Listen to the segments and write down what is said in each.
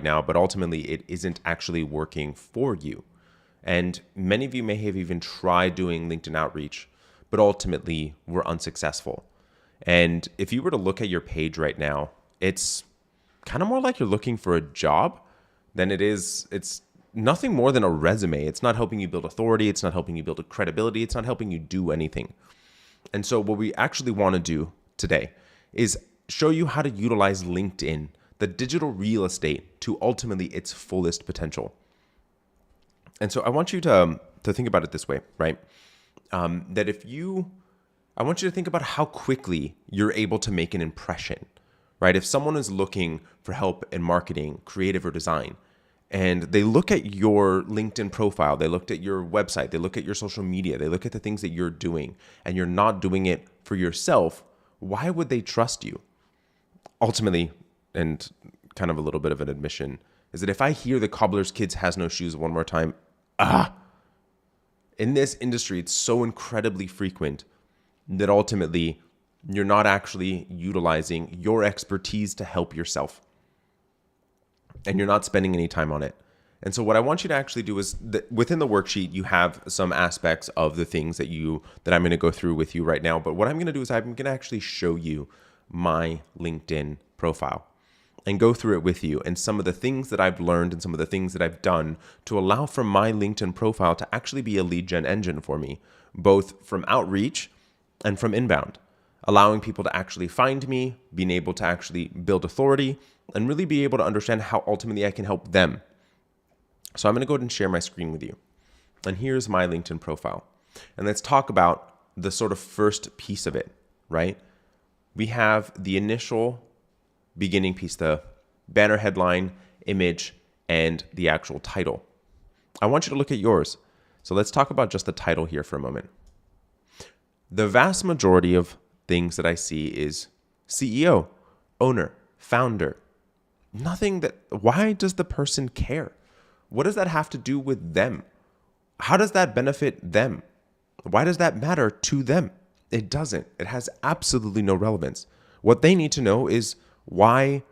now, but ultimately it isn't actually working for you. And many of you may have even tried doing LinkedIn outreach, but ultimately were unsuccessful. And if you were to look at your page right now, it's kind of more like you're looking for a job than it's nothing more than a resume. It's not helping you build authority. It's not helping you build a credibility. It's not helping you do anything. And so what we actually want to do today is show you how to utilize LinkedIn, the digital real estate, to ultimately its fullest potential. And so I want you to think about it this way, right? I want you to think about how quickly you're able to make an impression, right? If someone is looking for help in marketing, creative, or design, and they look at your LinkedIn profile, they looked at your website, they look at your social media, they look at the things that you're doing, and you're not doing it for yourself, why would they trust you? Ultimately, and kind of a little bit of an admission, is that if I hear the cobbler's kids has no shoes one more time, in this industry, it's so incredibly frequent that ultimately you're not actually utilizing your expertise to help yourself. And you're not spending any time on it. And so what I want you to actually do is that within the worksheet, you have some aspects of the things that I'm going to go through with you right now. But what I'm going to do is I'm going to actually show you my LinkedIn profile and go through it with you and some of the things that I've learned and some of the things that I've done to allow for my LinkedIn profile to actually be a lead gen engine for me, both from outreach and from inbound, allowing people to actually find me, being able to actually build authority, and really be able to understand how ultimately I can help them. So I'm going to go ahead and share my screen with you. And here's my LinkedIn profile. And let's talk about the sort of first piece of it, right? We have the initial beginning piece, the banner headline, image, and the actual title. I want you to look at yours. So let's talk about just the title here for a moment. The vast majority of things that I see is CEO, owner, founder. Why does the person care? What does that have to do with them? How does that benefit them? Why does that matter to them? It doesn't. It has absolutely no relevance. What they need to know is why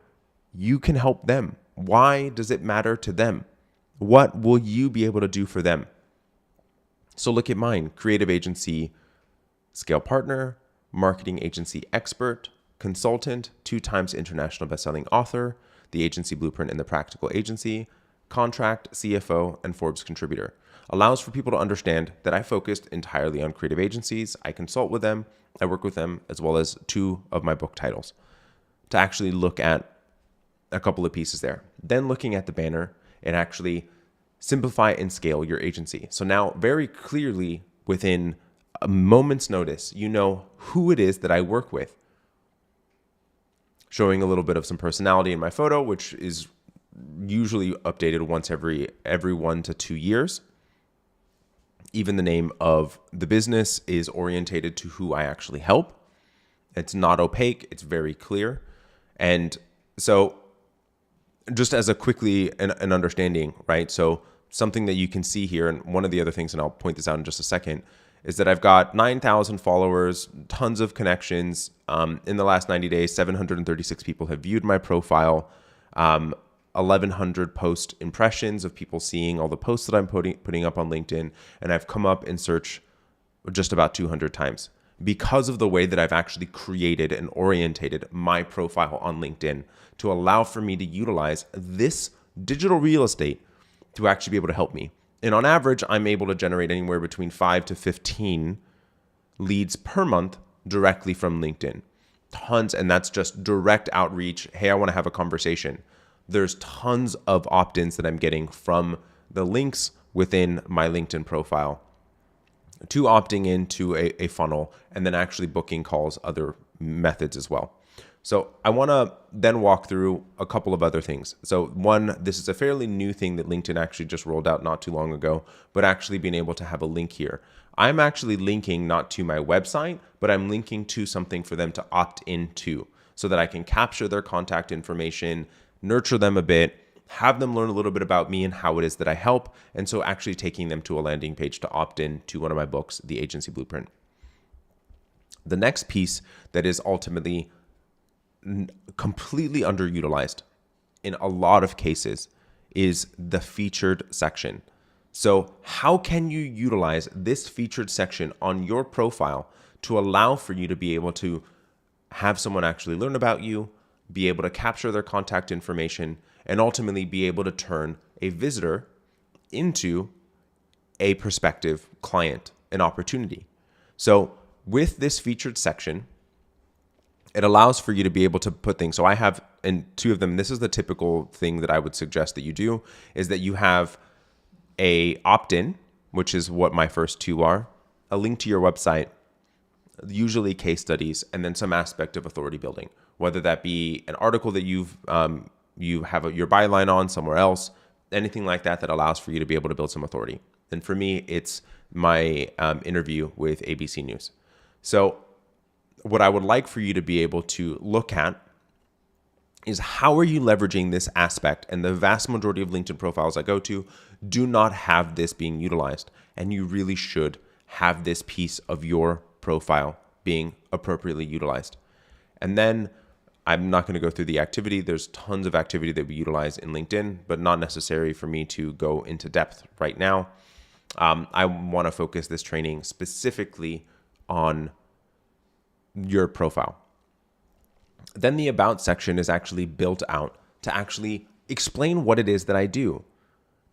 you can help them. Why does it matter to them? What will you be able to do for them? So look at mine: creative agency, scale partner, marketing agency expert, consultant, 2 times international bestselling author, the agency blueprint and the practical agency, contract, CFO, and Forbes contributor. Allows for people to understand that I focused entirely on creative agencies. I consult with them, I work with them, as well as 2 of my book titles, to actually look at a couple of pieces there. Then looking at the banner and actually simplify and scale your agency. So now very clearly within a moment's notice, you know who it is that I work with. Showing a little bit of some personality in my photo, which is usually updated once every 1 to 2 years. Even the name of the business is orientated to who I actually help. It's not opaque. It's very clear. And so just as a quickly an understanding, right? So something that you can see here, and one of the other things, and I'll point this out in just a second, is that I've got 9,000 followers, tons of connections. In the last 90 days, 736 people have viewed my profile, 1,100 post impressions of people seeing all the posts that I'm putting up on LinkedIn, and I've come up in search just about 200 times because of the way that I've actually created and orientated my profile on LinkedIn to allow for me to utilize this digital real estate to actually be able to help me. And on average, I'm able to generate anywhere between 5 to 15 leads per month directly from LinkedIn. Tons, and that's just direct outreach. Hey, I want to have a conversation. There's tons of opt-ins that I'm getting from the links within my LinkedIn profile to opting into a funnel and then actually booking calls, other methods as well. So I want to then walk through a couple of other things. So one, this is a fairly new thing that LinkedIn actually just rolled out not too long ago, but actually being able to have a link here. I'm actually linking not to my website, but I'm linking to something for them to opt into so that I can capture their contact information, nurture them a bit, have them learn a little bit about me and how it is that I help. And so actually taking them to a landing page to opt in to one of my books, The Agency Blueprint. The next piece that is ultimately completely underutilized in a lot of cases is the featured section. So how can you utilize this featured section on your profile to allow for you to be able to have someone actually learn about you, be able to capture their contact information, and ultimately be able to turn a visitor into a prospective client, an opportunity? So with this featured section, it allows for you to be able to put things. So I have, in two of them, this is the typical thing that I would suggest that you do, is that you have a opt-in, which is what my first two are, a link to your website, usually case studies, and then some aspect of authority building, whether that be an article that you have your byline on somewhere else, anything like that that allows for you to be able to build some authority. And for me, it's my interview with ABC News. So what I would like for you to be able to look at is how are you leveraging this aspect? And the vast majority of LinkedIn profiles I go to do not have this being utilized. And you really should have this piece of your profile being appropriately utilized. And then I'm not going to go through the activity. There's tons of activity that we utilize in LinkedIn, but not necessary for me to go into depth right now. I want to focus this training specifically on your profile. Then the about section is actually built out to actually explain what it is that I do.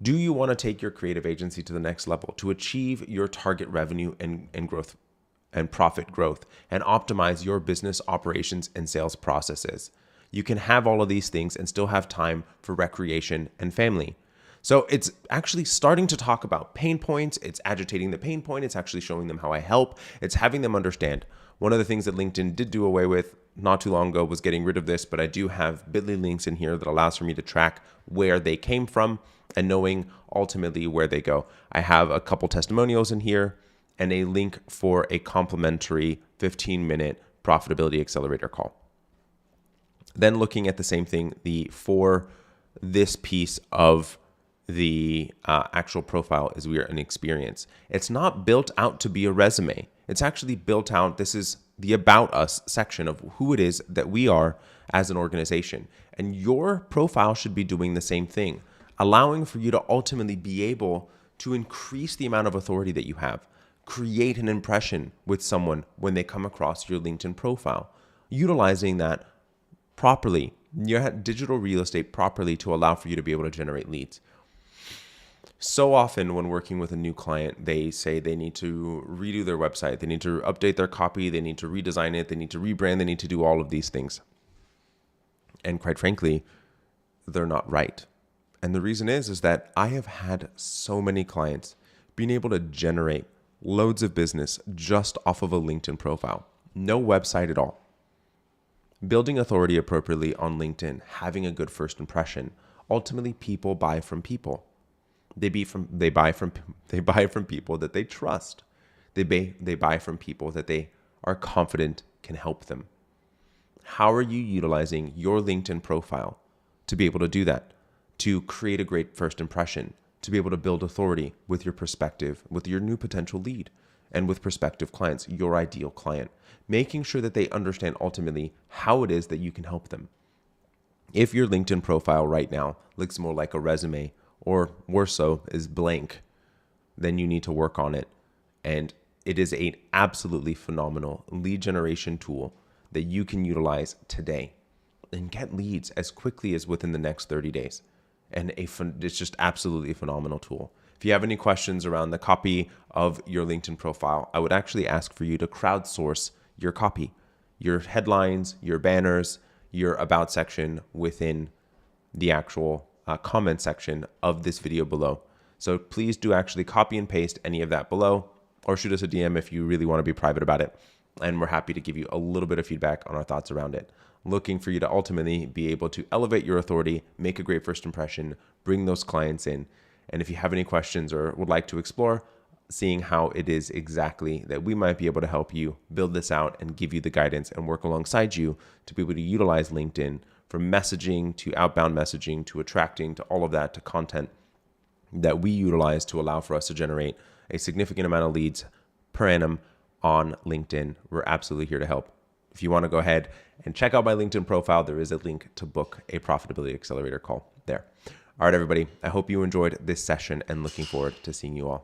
Do you want to take your creative agency to the next level to achieve your target revenue and growth and profit growth and optimize your business operations and sales processes? You can have all of these things and still have time for recreation and family. So it's actually starting to talk about pain points. It's agitating the pain point. It's actually showing them how I help. It's having them understand. One of the things that LinkedIn did do away with not too long ago was getting rid of this, but I do have bit.ly links in here that allows for me to track where they came from and knowing ultimately where they go. I have a couple testimonials in here and a link for a complimentary 15-minute profitability accelerator call. Then looking at the same thing, for this piece of the actual profile is we are an experience. It's not built out to be a resume. It's actually built out. This is the about us section of who it is that we are as an organization. And your profile should be doing the same thing, allowing for you to ultimately be able to increase the amount of authority that you have, create an impression with someone when they come across your LinkedIn profile, utilizing that properly, your digital real estate properly to allow for you to be able to generate leads. So often when working with a new client, they say they need to redo their website, they need to update their copy, they need to redesign it, they need to rebrand, they need to do all of these things. And quite frankly, they're not right. And the reason is that I have had so many clients being able to generate loads of business just off of a LinkedIn profile. No website at all. Building authority appropriately on LinkedIn, having a good first impression. Ultimately, people buy from people. They buy from people that they trust. They buy from people that they are confident can help them. How are you utilizing your LinkedIn profile to be able to do that? To create a great first impression, to be able to build authority with your prospective, with your new potential lead, and with prospective clients, your ideal client, making sure that they understand ultimately how it is that you can help them. If your LinkedIn profile right now looks more like a resume, or worse so, is blank, then you need to work on it. And it is an absolutely phenomenal lead generation tool that you can utilize today and get leads as quickly as within the next 30 days. And it's just absolutely a phenomenal tool. If you have any questions around the copy of your LinkedIn profile, I would actually ask for you to crowdsource your copy, your headlines, your banners, your about section within the actual comment section of this video below. So please do actually copy and paste any of that below, or shoot us a DM if you really want to be private about it. And we're happy to give you a little bit of feedback on our thoughts around it. Looking for you to ultimately be able to elevate your authority, make a great first impression, bring those clients in. And if you have any questions or would like to explore, seeing how it is exactly that we might be able to help you build this out and give you the guidance and work alongside you to be able to utilize LinkedIn from messaging to outbound messaging to attracting to all of that to content that we utilize to allow for us to generate a significant amount of leads per annum on LinkedIn. We're absolutely here to help. if you want to go ahead and check out my LinkedIn profile, there is a link to book a profitability accelerator call there. All right, everybody. I hope you enjoyed this session and looking forward to seeing you all